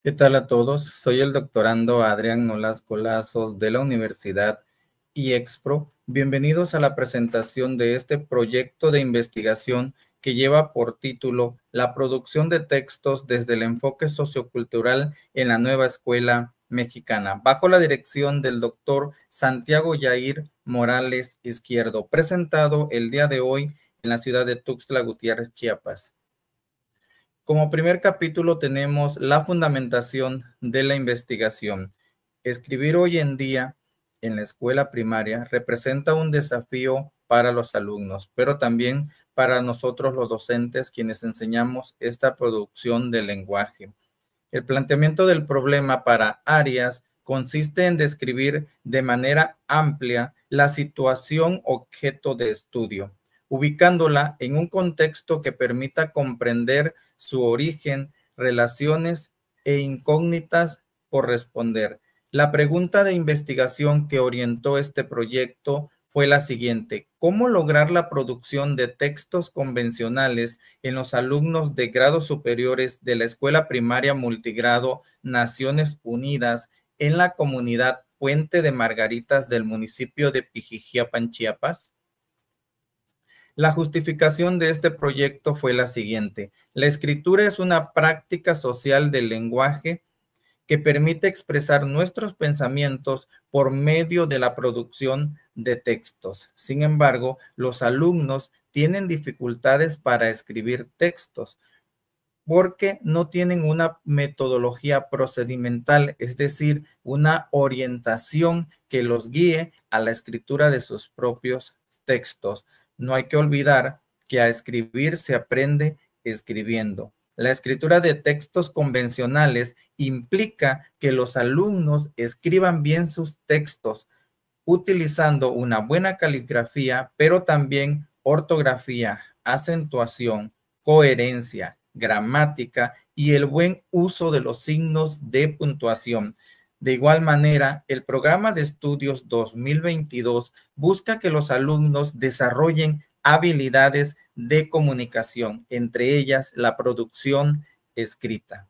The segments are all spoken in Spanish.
¿Qué tal a todos? Soy el doctorando Adrián Nolasco Lazos de la Universidad IEXPRO. Bienvenidos a la presentación de este proyecto de investigación que lleva por título La producción de textos desde el enfoque sociocultural en la nueva escuela mexicana, bajo la dirección del doctor Santiago Yair Morales Izquierdo, presentado el día de hoy en la ciudad de Tuxtla Gutiérrez, Chiapas. Como primer capítulo tenemos la fundamentación de la investigación. Escribir hoy en día en la escuela primaria representa un desafío para los alumnos, pero también para nosotros los docentes quienes enseñamos esta producción del lenguaje. El planteamiento del problema para Arias consiste en describir de manera amplia la situación objeto de estudio, ubicándola en un contexto que permita comprender su origen, relaciones e incógnitas por responder. La pregunta de investigación que orientó este proyecto fue la siguiente: ¿cómo lograr la producción de textos convencionales en los alumnos de grados superiores de la Escuela Primaria Multigrado Naciones Unidas en la comunidad Puente de Margaritas del municipio de Pijijiapan, Chiapas? La justificación de este proyecto fue la siguiente: la escritura es una práctica social del lenguaje que permite expresar nuestros pensamientos por medio de la producción de textos. Sin embargo, los alumnos tienen dificultades para escribir textos porque no tienen una metodología procedimental, es decir, una orientación que los guíe a la escritura de sus propios textos. No hay que olvidar que a escribir se aprende escribiendo. La escritura de textos convencionales implica que los alumnos escriban bien sus textos utilizando una buena caligrafía, pero también ortografía, acentuación, coherencia, gramática y el buen uso de los signos de puntuación. De igual manera, el programa de estudios 2022 busca que los alumnos desarrollen habilidades de comunicación, entre ellas la producción escrita.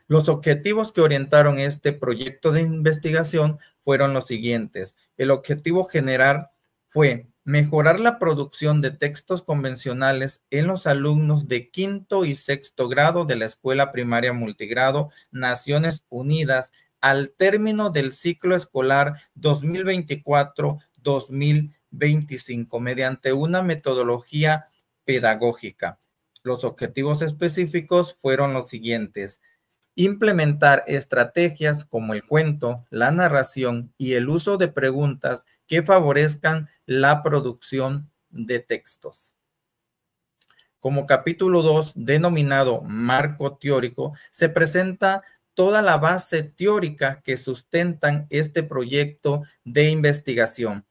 Los objetivos que orientaron este proyecto de investigación fueron los siguientes. El objetivo general fue mejorar la producción de textos convencionales en los alumnos de quinto y sexto grado de la Escuela Primaria Multigrado Naciones Unidas al término del ciclo escolar 2024-2025 mediante una metodología pedagógica. Los objetivos específicos fueron los siguientes: implementar estrategias como el cuento, la narración y el uso de preguntas que favorezcan la producción de textos. Como capítulo 2, denominado marco teórico, se presenta toda la base teórica que sustentan este proyecto de investigación.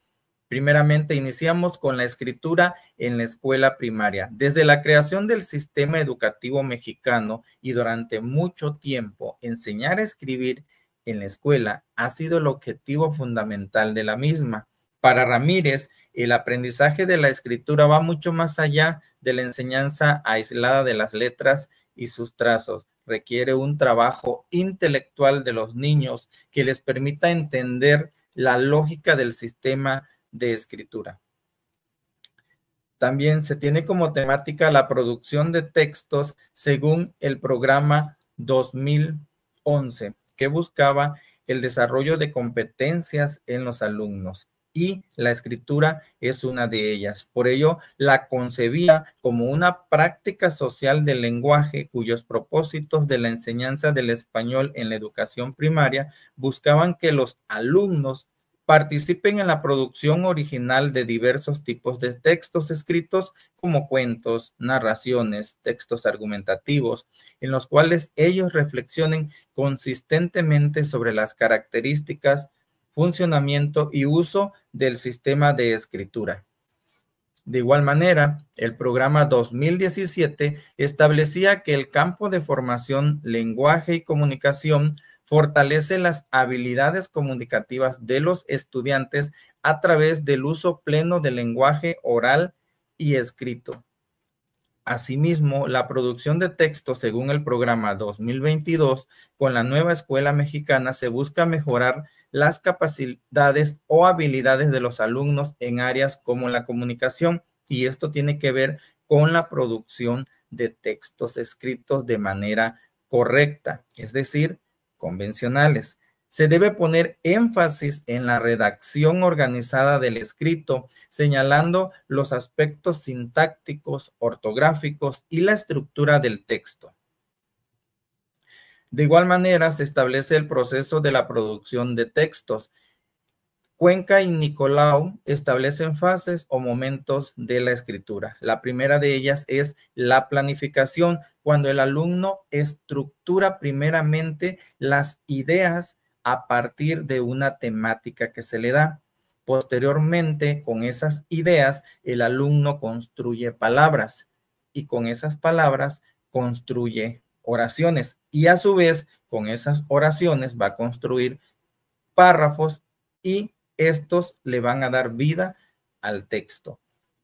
Primeramente, iniciamos con la escritura en la escuela primaria. Desde la creación del sistema educativo mexicano y durante mucho tiempo, enseñar a escribir en la escuela ha sido el objetivo fundamental de la misma. Para Ramírez, el aprendizaje de la escritura va mucho más allá de la enseñanza aislada de las letras y sus trazos. Requiere un trabajo intelectual de los niños que les permita entender la lógica del sistema de escritura. También se tiene como temática la producción de textos según el programa 2011, que buscaba el desarrollo de competencias en los alumnos, y la escritura es una de ellas. Por ello, la concebía como una práctica social del lenguaje cuyos propósitos de la enseñanza del español en la educación primaria buscaban que los alumnos participen en la producción original de diversos tipos de textos escritos como cuentos, narraciones, textos argumentativos, en los cuales ellos reflexionen consistentemente sobre las características, funcionamiento y uso del sistema de escritura. De igual manera, el programa 2017 establecía que el campo de formación, lenguaje y comunicación fortalece las habilidades comunicativas de los estudiantes a través del uso pleno del lenguaje oral y escrito. Asimismo, la producción de textos según el programa 2022 con la nueva escuela mexicana se busca mejorar las capacidades o habilidades de los alumnos en áreas como la comunicación, y esto tiene que ver con la producción de textos escritos de manera correcta, es decir, convencionales. Se debe poner énfasis en la redacción organizada del escrito, señalando los aspectos sintácticos, ortográficos y la estructura del texto. De igual manera, se establece el proceso de la producción de textos. Cuenca y Nicolau establecen fases o momentos de la escritura. La primera de ellas es la planificación, cuando el alumno estructura primeramente las ideas a partir de una temática que se le da. Posteriormente, con esas ideas, el alumno construye palabras y con esas palabras construye oraciones, y a su vez con esas oraciones va a construir párrafos y estos le van a dar vida al texto.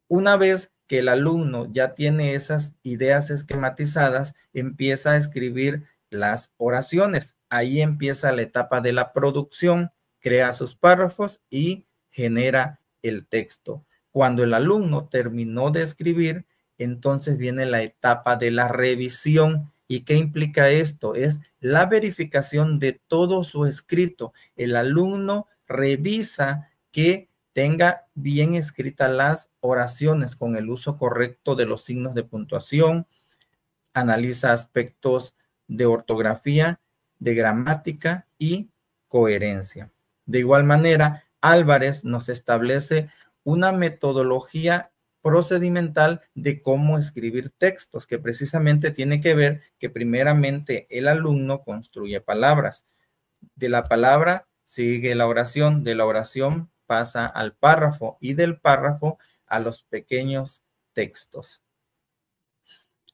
Una vez que el alumno ya tiene esas ideas esquematizadas, empieza a escribir las oraciones. Ahí empieza la etapa de la producción, crea sus párrafos y genera el texto. Cuando el alumno terminó de escribir, entonces viene la etapa de la revisión. ¿Y qué implica esto? Es la verificación de todo su escrito. El alumno revisa que tenga bien escritas las oraciones con el uso correcto de los signos de puntuación, analiza aspectos de ortografía, de gramática y coherencia. De igual manera, Álvarez nos establece una metodología procedimental de cómo escribir textos, que precisamente tiene que ver que primeramente el alumno construye palabras. De la palabra sigue la oración, de la oración pasa al párrafo y del párrafo a los pequeños textos.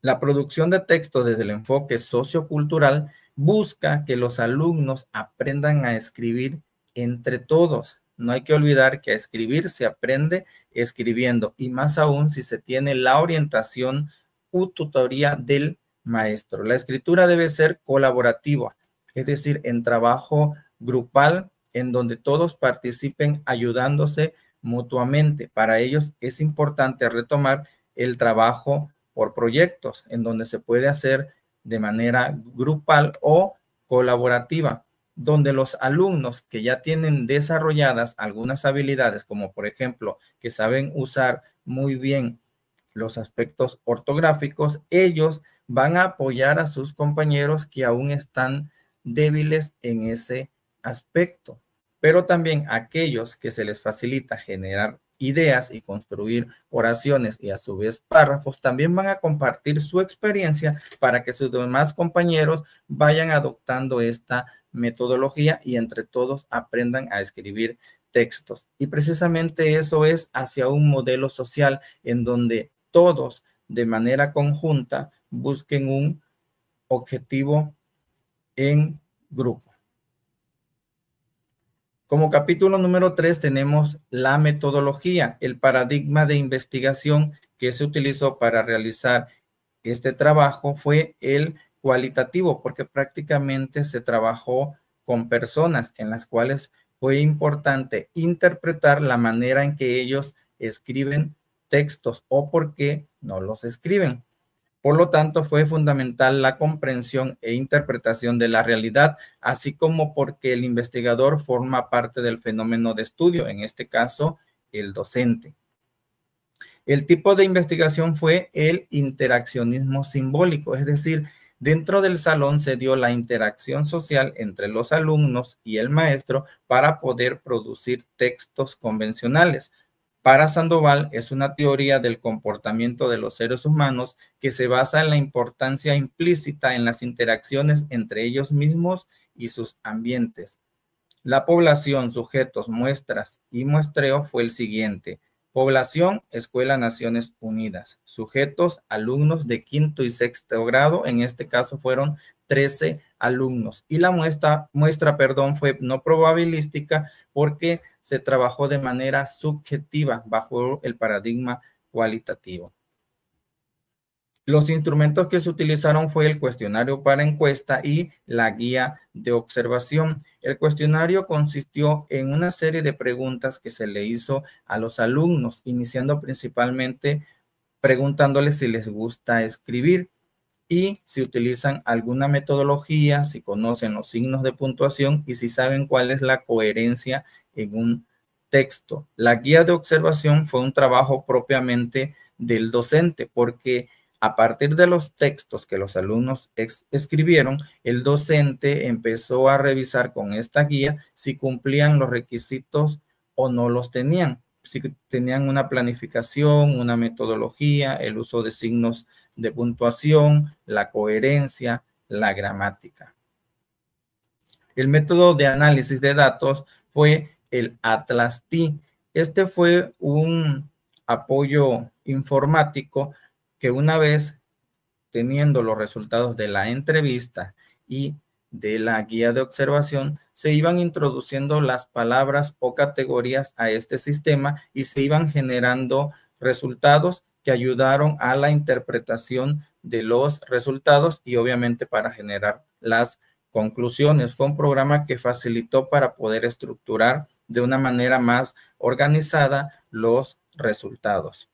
La producción de texto desde el enfoque sociocultural busca que los alumnos aprendan a escribir entre todos. No hay que olvidar que a escribir se aprende escribiendo, y más aún si se tiene la orientación u tutoría del maestro. La escritura debe ser colaborativa, es decir, en trabajo grupal, en donde todos participen ayudándose mutuamente. Para ellos es importante retomar el trabajo por proyectos, en donde se puede hacer de manera grupal o colaborativa, donde los alumnos que ya tienen desarrolladas algunas habilidades, como por ejemplo, que saben usar muy bien los aspectos ortográficos, ellos van a apoyar a sus compañeros que aún están débiles en ese aspecto. Pero también aquellos que se les facilita generar ideas y construir oraciones y a su vez párrafos, también van a compartir su experiencia para que sus demás compañeros vayan adoptando esta metodología y entre todos aprendan a escribir textos. Y precisamente eso es hacia un modelo social en donde todos de manera conjunta busquen un objetivo en grupo. Como capítulo número 3 tenemos la metodología, el paradigma de investigación que se utilizó para realizar este trabajo fue el cualitativo, porque prácticamente se trabajó con personas en las cuales fue importante interpretar la manera en que ellos escriben textos o por qué no los escriben. Por lo tanto, fue fundamental la comprensión e interpretación de la realidad, así como porque el investigador forma parte del fenómeno de estudio, en este caso, el docente. El tipo de investigación fue el interaccionismo simbólico, es decir, dentro del salón se dio la interacción social entre los alumnos y el maestro para poder producir textos convencionales. Para Sandoval es una teoría del comportamiento de los seres humanos que se basa en la importancia implícita en las interacciones entre ellos mismos y sus ambientes. La población, sujetos, muestras y muestreo fue el siguiente. Población, Escuela Naciones Unidas. Sujetos, alumnos de quinto y sexto grado. En este caso fueron 13 alumnos. Y la muestra fue no probabilística porque se trabajó de manera subjetiva bajo el paradigma cualitativo. Los instrumentos que se utilizaron fue el cuestionario para encuesta y la guía de observación. El cuestionario consistió en una serie de preguntas que se le hizo a los alumnos, iniciando principalmente preguntándoles si les gusta escribir y si utilizan alguna metodología, si conocen los signos de puntuación y si saben cuál es la coherencia en un texto. La guía de observación fue un trabajo propiamente del docente, porque a partir de los textos que los alumnos escribieron, el docente empezó a revisar con esta guía si cumplían los requisitos o no los tenían, si tenían una planificación, una metodología, el uso de signos de puntuación, la coherencia, la gramática. El método de análisis de datos fue el Atlas-T. Este fue un apoyo informático que una vez teniendo los resultados de la entrevista y de la guía de observación, se iban introduciendo las palabras o categorías a este sistema y se iban generando resultados que ayudaron a la interpretación de los resultados y obviamente para generar las conclusiones. Fue un programa que facilitó para poder estructurar de una manera más organizada los resultados.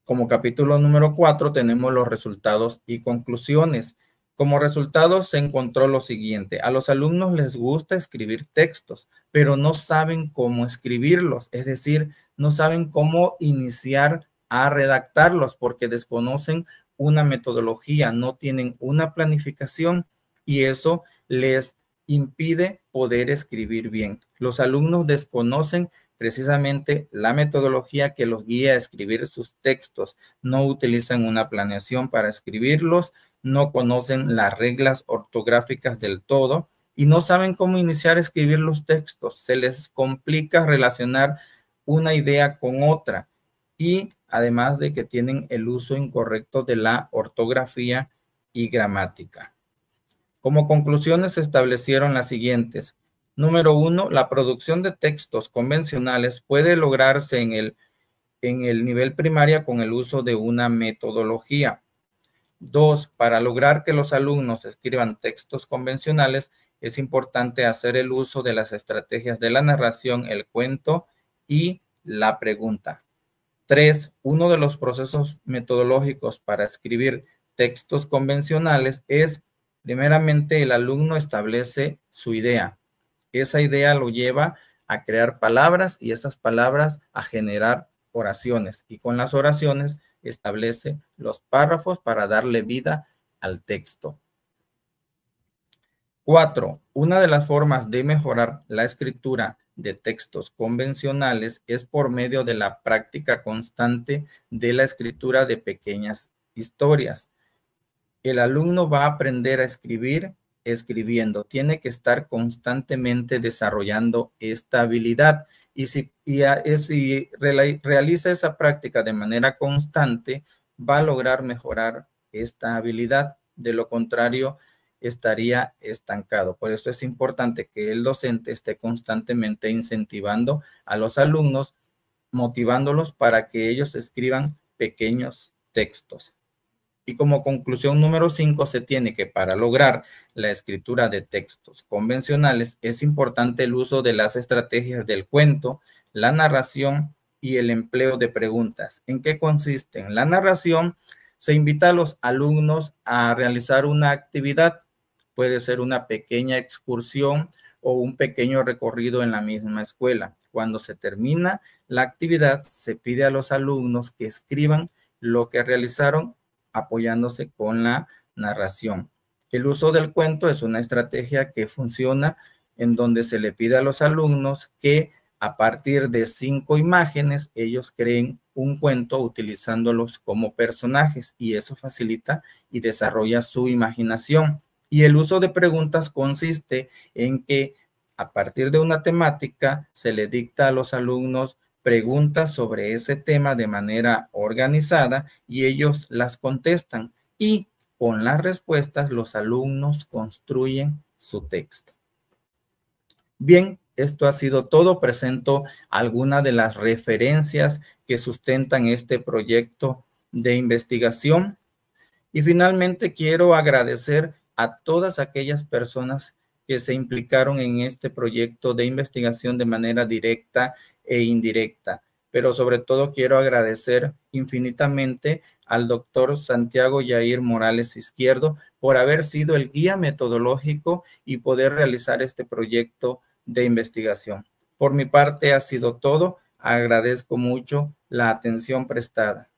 Como capítulo número 4 tenemos los resultados y conclusiones. Como resultados se encontró lo siguiente: a los alumnos les gusta escribir textos, pero no saben cómo escribirlos, es decir, no saben cómo iniciar a redactarlos porque desconocen una metodología, no tienen una planificación y eso les impide poder escribir bien. Los alumnos desconocen precisamente la metodología que los guía a escribir sus textos. No utilizan una planeación para escribirlos, no conocen las reglas ortográficas del todo y no saben cómo iniciar a escribir los textos. Se les complica relacionar una idea con otra y además de que tienen el uso incorrecto de la ortografía y gramática. Como conclusiones se establecieron las siguientes. Número 1, la producción de textos convencionales puede lograrse en el nivel primaria con el uso de una metodología. 2, para lograr que los alumnos escriban textos convencionales, es importante hacer el uso de las estrategias de la narración, el cuento y la pregunta. 3, uno de los procesos metodológicos para escribir textos convencionales es, primeramente, el alumno establece su idea. Esa idea lo lleva a crear palabras y esas palabras a generar oraciones. Y con las oraciones establece los párrafos para darle vida al texto. 4. Una de las formas de mejorar la escritura de textos convencionales es por medio de la práctica constante de la escritura de pequeñas historias. El alumno va a aprender a escribir escribiendo, tiene que estar constantemente desarrollando esta habilidad y si realiza esa práctica de manera constante, va a lograr mejorar esta habilidad. De lo contrario, estaría estancado. Por eso es importante que el docente esté constantemente incentivando a los alumnos, motivándolos para que ellos escriban pequeños textos. Y como conclusión número 5 se tiene que para lograr la escritura de textos convencionales es importante el uso de las estrategias del cuento, la narración y el empleo de preguntas. ¿En qué consisten? La narración se invita a los alumnos a realizar una actividad. Puede ser una pequeña excursión o un pequeño recorrido en la misma escuela. Cuando se termina la actividad, se pide a los alumnos que escriban lo que realizaron apoyándose con la narración. El uso del cuento es una estrategia que funciona en donde se le pide a los alumnos que a partir de 5 imágenes ellos creen un cuento utilizándolos como personajes y eso facilita y desarrolla su imaginación. Y el uso de preguntas consiste en que a partir de una temática se le dicta a los alumnos preguntas sobre ese tema de manera organizada y ellos las contestan y con las respuestas los alumnos construyen su texto. Bien, esto ha sido todo. Presento algunas de las referencias que sustentan este proyecto de investigación. Y finalmente quiero agradecer a todas aquellas personas que se implicaron en este proyecto de investigación de manera directa e indirecta. Pero sobre todo quiero agradecer infinitamente al doctor Santiago Yair Morales Izquierdo por haber sido el guía metodológico y poder realizar este proyecto de investigación. Por mi parte ha sido todo. Agradezco mucho la atención prestada.